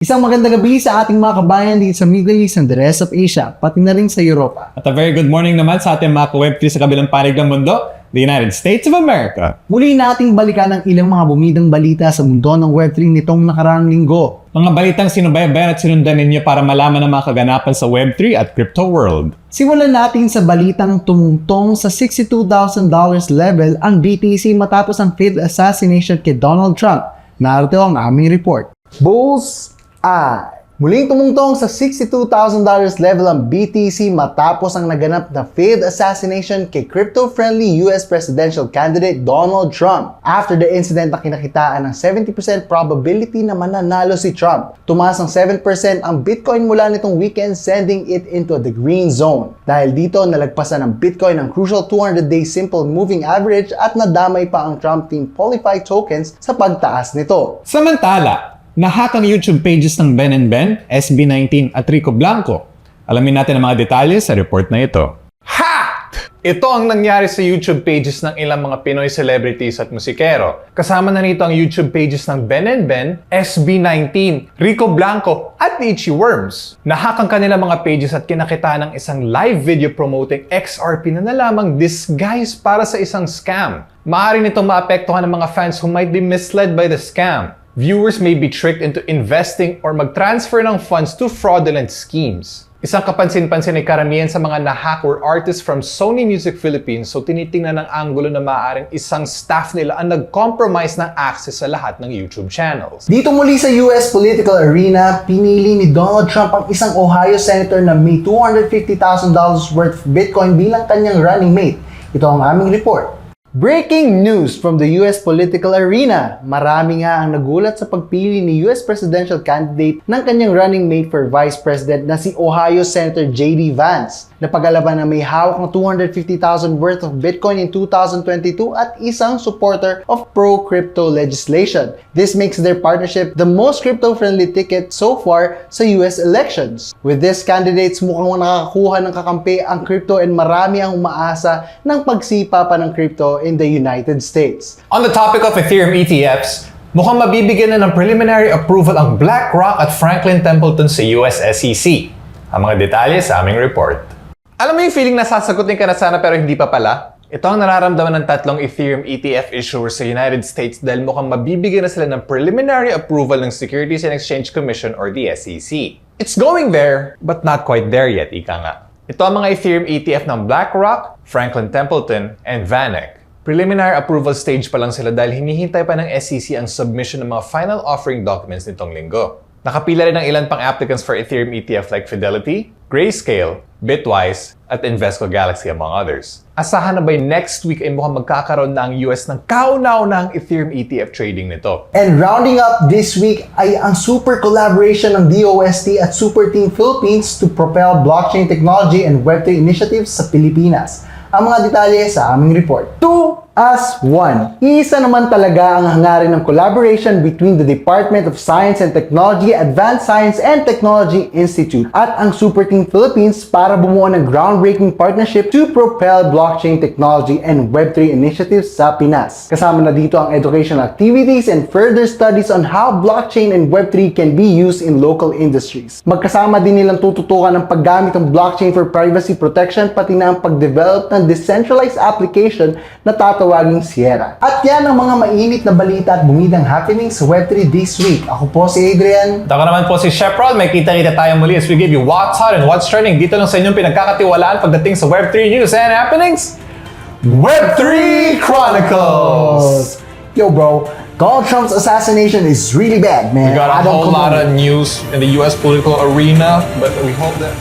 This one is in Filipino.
Isang magandang gabi sa ating mga kabayan dito sa Middle East and the rest of Asia, pati na rin sa Europa. At a very good morning naman sa ating mga Web3 sa kabilang panig ng mundo, the United States of America. Muli nating balikan ang ilang mga bumidang balita sa mundo ng Web3 nitong nakaraang linggo. Mga balitang sinubaybayan at sinundan ninyo para malaman ang mga kaganapan sa Web3 at crypto world. Simulan natin sa balitang tumungtong sa $62,000 level ang BTC matapos ang failed assassination kay Donald Trump. Narito ang aming report. Bulls muling tumungtong sa $62,000 level ang BTC matapos ang naganap na failed assassination kay crypto-friendly US presidential candidate Donald Trump. After the incident na kinakitaan ng 70% probability na mananalo si Trump, tumaas ng 7% ang Bitcoin mula nitong weekend, sending it into the green zone. Dahil dito, nalagpasan ng Bitcoin ang crucial 200-day simple moving average at nadamay pa ang Trump Team Polify tokens sa pagtaas nito. Samantala, nahack ang YouTube pages ng Ben & Ben, SB19 at Rico Blanco. Alamin natin ang mga detalye sa report na ito. Hacked! Ito ang nangyari sa YouTube pages ng ilang mga Pinoy celebrities at musikero. Kasama na rito ang YouTube pages ng Ben & Ben, SB19, Rico Blanco at Itchy Worms. Nahack ang kanilang mga pages at kinakitaan ng isang live video promoting XRP na nalamang disguise para sa isang scam. Maaari nitong maapektuhan ng mga fans who might be misled by the scam. Viewers may be tricked into investing or mag-transfer ng funds to fraudulent schemes. Isang kapansin-pansin ay karamihan sa mga na-hack or artists from Sony Music Philippines, so tinitingnan ng anggulo na maaaring isang staff nila ang nag-compromise ng access sa lahat ng YouTube channels. Dito muli sa US political arena, pinili ni Donald Trump ang isang Ohio senator na may $250,000 worth of Bitcoin bilang kanyang running mate. Ito ang aming report. Breaking news from the US political arena. Marami nga ang nagulat sa pagpili ni US presidential candidate ng kanyang running mate for vice president na si Ohio Senator J.D. Vance. Napag-alaban na may hawak ng $250,000 worth of Bitcoin in 2022 at isang supporter of pro-crypto legislation. This makes their partnership the most crypto-friendly ticket so far sa US elections. With this, candidates mukhang nakakakuha ng kakampi ang crypto and marami ang umaasa ng pagsipa pa ng crypto in the United States. On the topic of Ethereum ETFs, mukhang mabibigyan na ng preliminary approval ang BlackRock at Franklin Templeton sa US SEC. Ang mga detalye sa aming report. Alam mo yung feeling na sasagutin ka na sana pero hindi pa pala? Ito ang nararamdaman ng tatlong Ethereum ETF issuers sa United States dahil mukhang mabibigyan na sila ng preliminary approval ng Securities and Exchange Commission or the SEC. It's going there, but not quite there yet, ika nga. Ito ang mga Ethereum ETF ng BlackRock, Franklin Templeton, and VanEck. Preliminary approval stage pa lang sila dahil hinihintay pa ng SEC ang submission ng mga final offering documents nitong linggo. Nakapila rin ang ilan pang applicants for Ethereum ETF like Fidelity, Grayscale, Bitwise, at Invesco Galaxy among others. Asahan na by next week ay mukhang magkakaroon na ang US ng kauna-unahang Ethereum ETF trading nito. And rounding up this week ay ang super collaboration ng DOST at Super Team Philippines to propel blockchain technology and Web3 initiatives sa Pilipinas. Ang mga detalye sa aming report. 2 as 1. Isa naman talaga ang hangarin ng collaboration between the Department of Science and Technology, Advanced Science and Technology Institute at ang Super Team Philippines para bumuo ng groundbreaking partnership to propel blockchain technology and Web3 initiatives sa Pinas. Kasama na dito ang educational activities and further studies on how blockchain and Web3 can be used in local industries. Magkasama din nilang tututukan ng paggamit ng blockchain for privacy protection pati na ang pag-develop ng decentralized application na tatawaging Sierra. At yan ang mga mainit na balita at bumidang happenings sa Web3 this week. Ako po si Adrian. At ako naman po si Sheprod. May kita-kita tayo muli as we give you what's hot and what's trending dito lang sa inyong pinagkakatiwalaan pagdating sa Web3 news and happenings. Web3 Chronicles! Yo bro, Donald Trump's assassination is really bad, man. We got a whole lot of news in the US political arena, but we hope that